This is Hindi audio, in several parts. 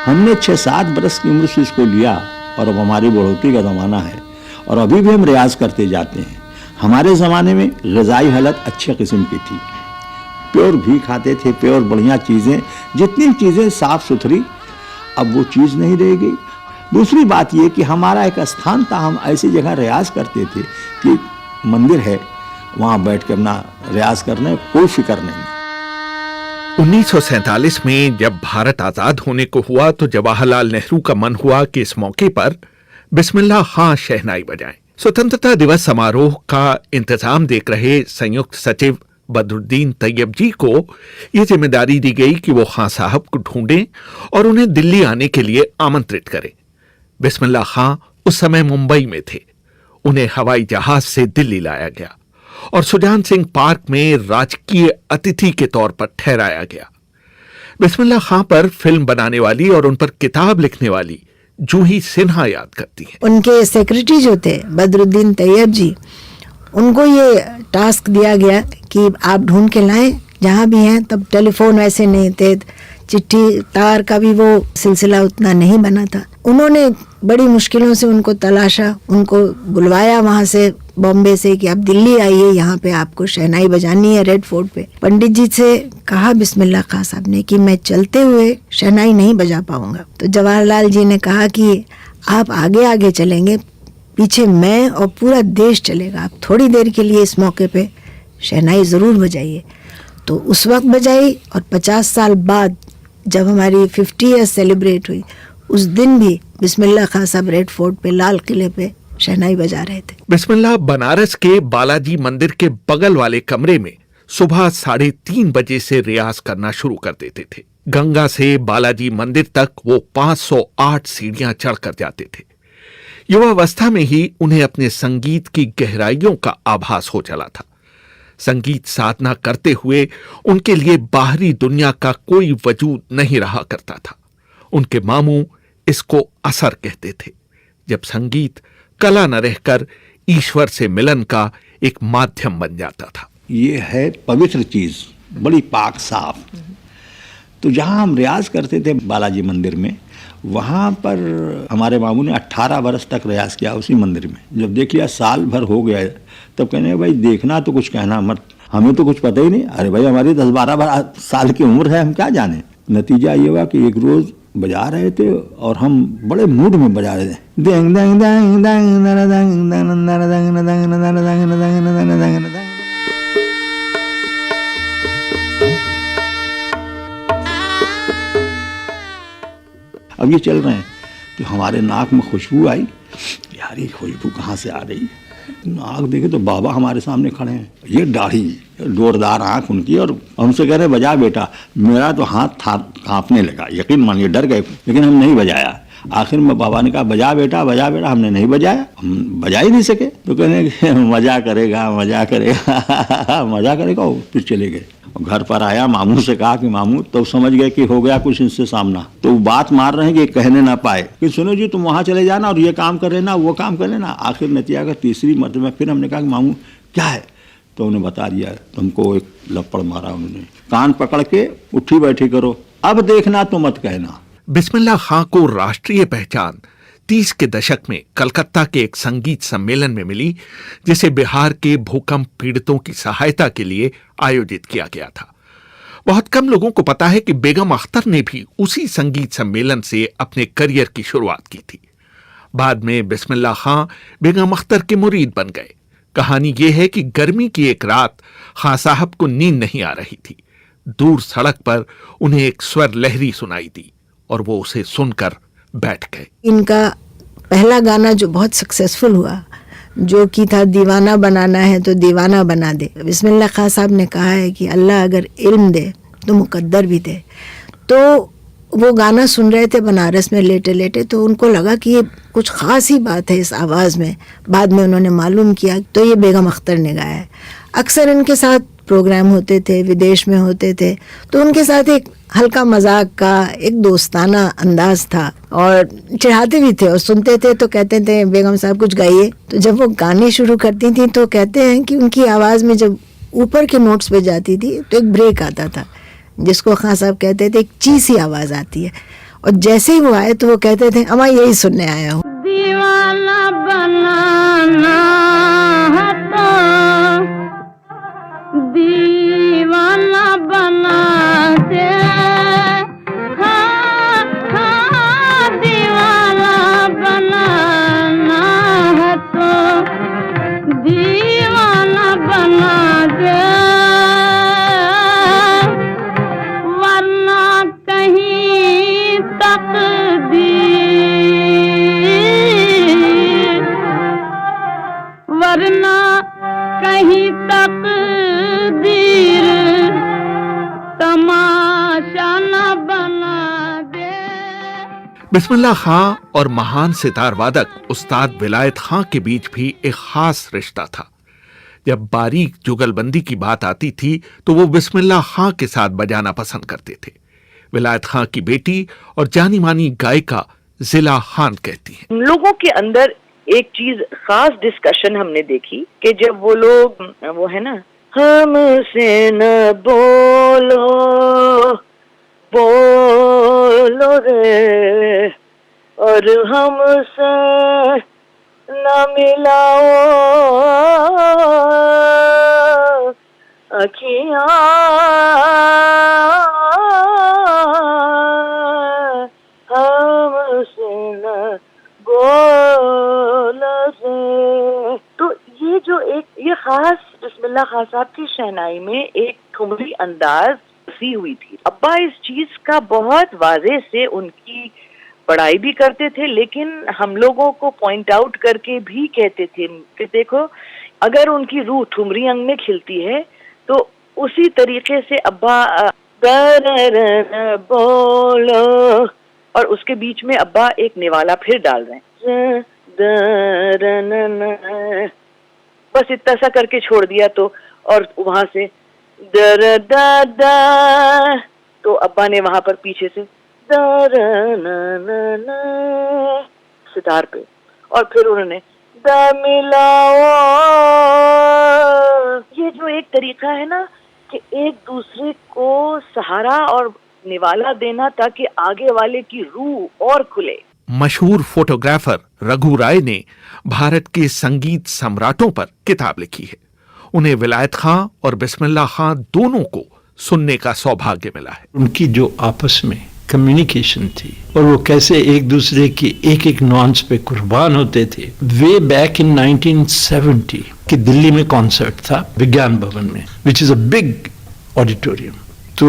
हमने 6-7 बरस की उम्र से इसको लिया और अब हमारी बढ़ोतरी का ज़माना है और अभी भी हम रियाज करते जाते हैं। हमारे ज़माने में ग़िज़ाई हालत अच्छे किस्म की थी, प्योर घी खाते थे, प्योर बढ़िया चीज़ें, जितनी चीज़ें साफ़ सुथरी, अब वो चीज़ नहीं रह गई। दूसरी बात ये कि हमारा एक स्थान था, हम ऐसी जगह रियाज करते थे कि मंदिर है, वहाँ बैठ के अपना रियाज करने कोई फिक्र नहीं। 1947 में जब भारत आजाद होने को हुआ तो जवाहरलाल नेहरू का मन हुआ कि इस मौके पर बिस्मिल्लाह खां शहनाई बजाएं। स्वतंत्रता दिवस समारोह का इंतजाम देख रहे संयुक्त सचिव बदरुद्दीन तैयब जी को यह जिम्मेदारी दी गई कि वो खां साहब को ढूंढें और उन्हें दिल्ली आने के लिए आमंत्रित करें। बिस्मिल्लाह खां उस समय मुंबई में थे। उन्हें हवाई जहाज से दिल्ली लाया गया और सुजान सिंह पार्क में राजकीय अतिथि के तौर पर ठहराया गया। बिस्मिल्लाह खां पर फिल्म बनाने वाली और उन पर किताब लिखने वाली जूही सिन्हा याद करती हैं। उनके सेक्रेटरी जो थे बदरुद्दीन तैयब जी, उनको ये टास्क दिया गया कि आप ढूंढ के लाएं जहाँ भी हैं। तब टेलीफोन वैसे नहीं थे, चिट्ठी तार का भी वो सिलसिला उतना नहीं बना था। उन्होंने बड़ी मुश्किलों से उनको तलाशा, उनको बुलवाया वहाँ से बॉम्बे से कि आप दिल्ली आइए, यहाँ पे आपको शहनाई बजानी है रेड फोर्ट पे। पंडित जी से कहा बिस्मिल्लाह खां साहब ने कि मैं चलते हुए शहनाई नहीं बजा पाऊंगा। तो जवाहरलाल जी ने कहा कि आप आगे आगे चलेंगे, पीछे मैं और पूरा देश चलेगा, आप थोड़ी देर के लिए इस मौके पे शहनाई ज़रूर बजाइए। तो उस वक्त बजाई और 50 साल बाद जब हमारी 50 ईयर्स सेलिब्रेट हुई, उस दिन भी बिस्मिल्लाह खां साहब रेड फोर्ट पे लाल किले पे शहनाई बजा रहे थे। बिस्मिल्लाह बनारस के बालाजी मंदिर के बगल वाले कमरे में सुबह 3:30 बजे से रियाज करना शुरू कर देते थे। गंगा से बालाजी मंदिर तक वो 508 सीढ़ियां चढ़कर जाते थे। युवावस्था में ही उन्हें अपने संगीत की गहराइयों का आभास हो चला था। संगीत साधना करते हुए उनके लिए बाहरी दुनिया का कोई वजूद नहीं रहा करता था। उनके मामू इसको असर कहते थे, जब संगीत कला न रहकर ईश्वर से मिलन का एक माध्यम बन जाता था। ये है पवित्र चीज़, बड़ी पाक साफ। तो जहाँ हम रियाज करते थे बालाजी मंदिर में, वहाँ पर हमारे मामू ने 18 बरस तक रियाज किया उसी मंदिर में। जब देख लिया साल भर हो गया तब कहने भाई देखना तो कुछ कहना मत, हमें तो कुछ पता ही नहीं। अरे भाई हमारी 10-12 साल की उम्र है, हम क्या जाने। नतीजा ये हुआ कि एक रोज़ बजा रहे थे और हम बड़े मूड में बजा रहे थे। अब ये चल रहे हैं तो हमारे नाक में खुशबू आई, यार ये खुशबू कहाँ से आ रही। नाक देखे तो बाबा हमारे सामने खड़े हैं, ये दाढ़ी, जोरदार आंख उनकी, और हमसे कह रहे बजा बेटा। मेरा तो हाथ था कांपने लगा, यकीन मानिए डर गए, लेकिन हम नहीं बजाया। आखिर में बाबा ने कहा बजा बेटा बजा बेटा, हमने नहीं बजाया, हम बजा ही नहीं सके। तो कहने मजा करेगा मजा करेगा मजा करेगा, फिर चले गए। घर पर आया, मामू से कहा कि मामू, तो समझ गए कि हो गया कुछ इनसे सामना। तो वो बात मार रहे हैं कि कहने ना पाए कि सुनो जी तुम वहाँ चले जाना और ये काम कर लेना वो काम कर लेना। आखिर नतीजा का तीसरी मरतबा फिर हमने कहा कि मामू क्या है, तो उन्हें बता दिया। तुमको एक लपड़ मारा उन्होंने, कान पकड़ के उठी बैठी करो, अब देखना तो मत कहना। बिस्मिल्लाह खां को राष्ट्रीय पहचान 30 के दशक में कलकत्ता के एक संगीत सम्मेलन में मिली, जिसे बिहार के भूकंप पीड़ितों की सहायता के लिए आयोजित किया गया था। बहुत कम लोगों को पता है कि बेगम अख्तर ने भी उसी संगीत सम्मेलन से अपने करियर की शुरुआत की थी। बाद में बिस्मिल्लाह खां बेगम अख्तर के मुरीद बन गए। कहानी यह है कि गर्मी की एक रात खां साहब को नींद नहीं आ रही थी। दूर सड़क पर उन्हें एक स्वर लहरी सुनाई दी और वो उसे सुनकर बैठ गए। इनका पहला गाना जो बहुत सक्सेसफुल हुआ, जो कि था दीवाना बनाना है तो दीवाना बना दे। बिस्मिल्लाह खां साहब ने कहा है कि अल्लाह अगर इल्म दे तो मुकद्दर भी दे। तो वो गाना सुन रहे थे बनारस में लेटे लेटे, तो उनको लगा कि ये कुछ ख़ास ही बात है इस आवाज़ में। बाद में उन्होंने मालूम किया तो ये बेगम अख्तर ने गाया है। अक्सर इनके साथ प्रोग्राम होते थे, विदेश में होते थे, तो उनके साथ एक हल्का मजाक का एक दोस्ताना अंदाज था और चिढ़ाते भी थे और सुनते थे तो कहते थे बेगम साहब कुछ गाइए। तो जब वो गाने शुरू करती थी तो कहते हैं कि उनकी आवाज़ में जब ऊपर के नोट्स पे जाती थी तो एक ब्रेक आता था, जिसको खां साहब कहते थे एक ची सी आवाज़ आती है, और जैसे ही वो आए तो वो कहते थे अम्मा यही सुनने आया हूँ। दीवाना बनाना है तो दीवाना बना दे, हाँ, हाँ, दीवाना बनाना है तो दीवाना बना दे, वरना कहीं वरना कहीं तकदीर तमाशा न बना दे। बिस्मिल्लाह खां और महान सितार वादक उस्ताद विलायत खां के बीच भी एक खास रिश्ता था। जब बारीक जुगलबंदी की बात आती थी तो वो बिस्मिल्लाह खां के साथ बजाना पसंद करते थे। विलायत खां की बेटी और जानी मानी गायिका जिला खान कहती हैं, लोगों के अंदर एक चीज खास डिस्कशन हमने देखी कि जब वो लोग वो है ना, हमसे न बोलो बोलो रे और हमसे न मिलाओ अखियां, हमसे न तो ये जो एक ये खास बिस्मिल्लाह खां साहब की शहनाई में एक ठुमरी अंदाज सी हुई थी। अब्बा इस चीज का बहुत वाज़े से उनकी बड़ाई भी करते थे, लेकिन हम लोगों को पॉइंट आउट करके भी कहते थे कि देखो अगर उनकी रूह ठुमरी अंग में खिलती है तो उसी तरीके से अब्बा बोलो और उसके बीच में अब्बा एक निवाला फिर डाल रहे हैं, बस इतना सा करके छोड़ दिया तो, और वहां से दर दा दा, तो अब्बा ने वहां पर पीछे से दर सितार पे, और फिर उन्होंने दा मिलाओ। ये जो एक तरीका है ना कि एक दूसरे को सहारा और निवाला देना ताकि आगे वाले की रूह और खुले। मशहूर फोटोग्राफर रघु राय ने भारत के संगीत सम्राटों पर किताब लिखी है। उन्हें विलायत खां और बिस्मिल्लाह खां दोनों को सुनने का सौभाग्य मिला है। उनकी जो आपस में कम्युनिकेशन थी और वो कैसे एक दूसरे की एक एक नॉन्स पे कुर्बान होते थे। वे बैक इन 1970 कि दिल्ली में कॉन्सर्ट था विज्ञान भवन में, which is a big auditorium. तो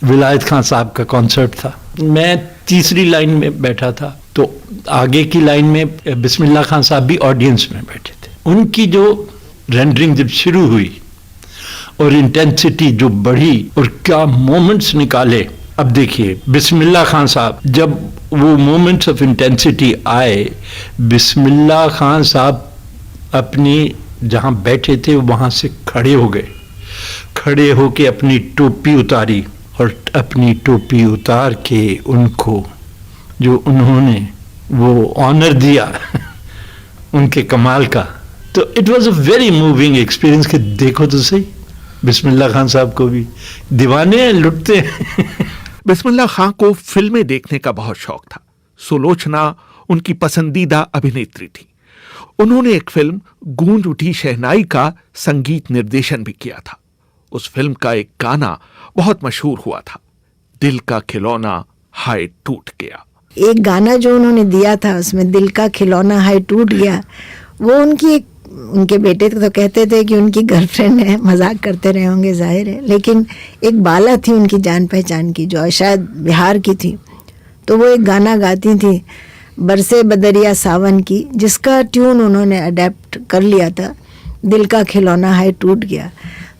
विलायत खां साहब का कॉन्सर्ट था, मैं तीसरी लाइन में बैठा था, तो आगे की लाइन में बिस्मिल्लाह खां साहब भी ऑडियंस में बैठे थे। उनकी जो रेंडरिंग जब शुरू हुई और इंटेंसिटी जो बढ़ी और क्या मोमेंट्स निकाले। अब देखिए बिस्मिल्लाह खां साहब जब वो मोमेंट्स ऑफ इंटेंसिटी आए, बिस्मिल्लाह खां साहब अपनी जहां बैठे थे वहां से खड़े हो गए, खड़े होके अपनी टोपी उतारी और अपनी टोपी उतार के उनको जो उन्होंने वो ऑनर दिया उनके कमाल का, तो it was a very moving experience कि देखो तो सही बिस्मिल्लाह खान साहब को भी दीवाने लुटते हैं। बिस्मिल्लाह खां को फिल्में देखने का बहुत शौक था। सुलोचना उनकी पसंदीदा अभिनेत्री थी। उन्होंने एक फिल्म गूंज उठी शहनाई का संगीत निर्देशन भी किया था। उस फिल्म का एक गाना बहुत मशहूर हुआ था, दिल का खिलौना हाय टूट गया। एक गाना जो उन्होंने दिया था उसमें दिल का खिलौना हाय टूट गया, वो उनके बेटे तो कहते थे कि उनकी गर्लफ्रेंड है, मजाक करते रहे होंगे जाहिर है, लेकिन एक बाला थी उनकी जान पहचान की जो शायद बिहार की थी, तो वो एक गाना गाती थी बरसे बदरिया सावन की, जिसका ट्यून उन्होंने अडेप्ट कर लिया था, दिल का खिलौना हाय टूट गया।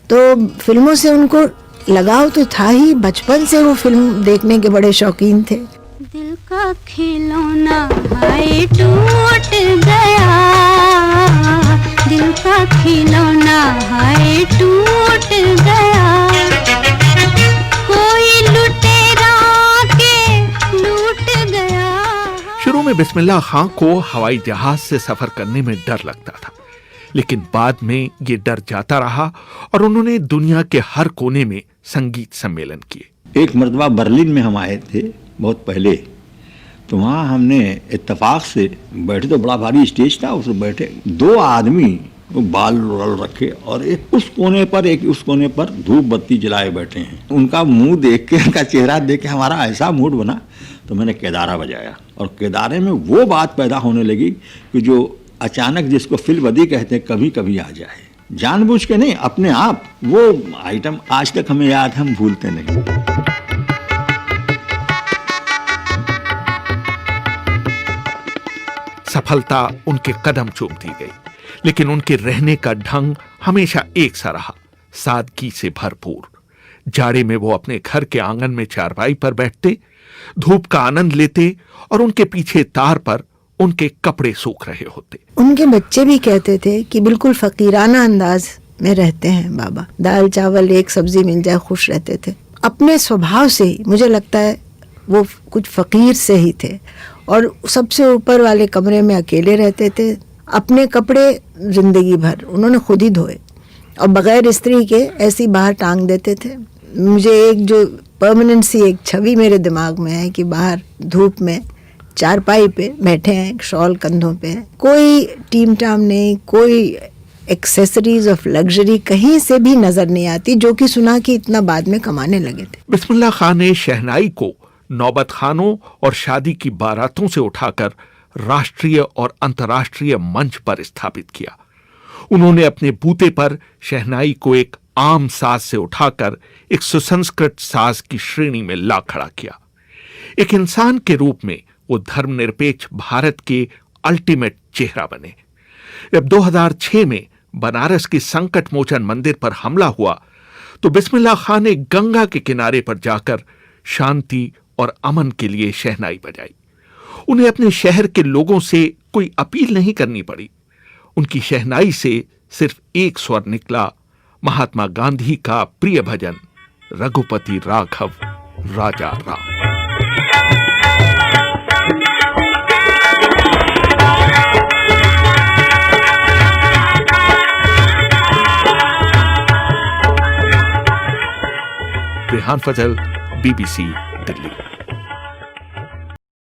तो फिल्मों से उनको लगाव तो था ही, बचपन से वो फिल्म देखने के बड़े शौकीन थे। दिल का खिलौना हाय टूट गया, दिल का खिलौना हाय टूट गया, कोई लुटेरा के लूट गया। शुरू में बिस्मिल्लाह खां को हवाई जहाज से सफर करने में डर लगता था, लेकिन बाद में ये डर जाता रहा और उन्होंने दुनिया के हर कोने में संगीत सम्मेलन किए। एक मर्तबा बर्लिन में हम आए थे बहुत पहले, तो वहाँ हमने इत्तेफाक से बैठे, तो बड़ा भारी स्टेज था, उस पर बैठे 2 आदमी वो बाल रोल रखे और एक उस कोने पर एक उस कोने पर धूप बत्ती जलाए बैठे हैं। उनका मुंह देख के, उनका चेहरा देख के हमारा ऐसा मूड बना, तो मैंने केदारा बजाया और केदारे में वो बात पैदा होने लगी कि जो अचानक जिसको फिल्मबदी कहते हैं, कभी कभी आ जाए, जानबूझ के नहीं, अपने आप। वो आइटम आज तक हमें याद है, हम भूलते नहीं। सफलता उनके कदम चूमती गई, लेकिन उनके रहने का ढंग हमेशा एक सा रहा, सादगी से भरपूर। जाड़े में वो अपने घर के आंगन में चारपाई पर बैठते, धूप का आनंद लेते और उनके पीछे तार पर उनके कपड़े सूख रहे होते। उनके बच्चे भी कहते थे कि बिल्कुल फकीराना अंदाज में रहते हैं बाबा, दाल चावल एक सब्जी मिल जाए खुश रहते थे। अपने स्वभाव से ही मुझे लगता है वो कुछ फकीर से ही थे और सबसे ऊपर वाले कमरे में अकेले रहते थे। अपने कपड़े जिंदगी भर उन्होंने खुद ही धोए और बगैर स्त्री के ऐसी बाहर टांग देते थे। मुझे एक जो परमानेंट सी एक छवि मेरे दिमाग में है कि बाहर धूप में चारपाई पे बैठे हैं, शॉल कंधों पे है, कोई टीम टाम नहीं, कोई एक्सेसरीज ऑफ लग्जरी कहीं से भी नजर नहीं आती, जो कि सुना कि इतना बाद में कमाने लगे थे। बिस्मिल्लाह खां ने शहनाई को नौबत खानों और शादी की बारातों से उठाकर राष्ट्रीय और अंतर्राष्ट्रीय मंच पर स्थापित किया। उन्होंने अपने बूते पर शहनाई को एक आम साज से उठाकर एक सुसंस्कृत साज की श्रेणी में ला खड़ा किया। एक इंसान के रूप में वो धर्मनिरपेक्ष भारत के अल्टीमेट चेहरा बने। जब 2006 में बनारस के संकट मोचन मंदिर पर हमला हुआ, तो बिस्मिल्लाह खां ने गंगा के किनारे पर जाकर शांति और अमन के लिए शहनाई बजाई। उन्हें अपने शहर के लोगों से कोई अपील नहीं करनी पड़ी। उनकी शहनाई से सिर्फ एक स्वर निकला, महात्मा गांधी का प्रिय भजन रघुपति राघव राजा राम। रेहान फजल, BBC, दिल्ली।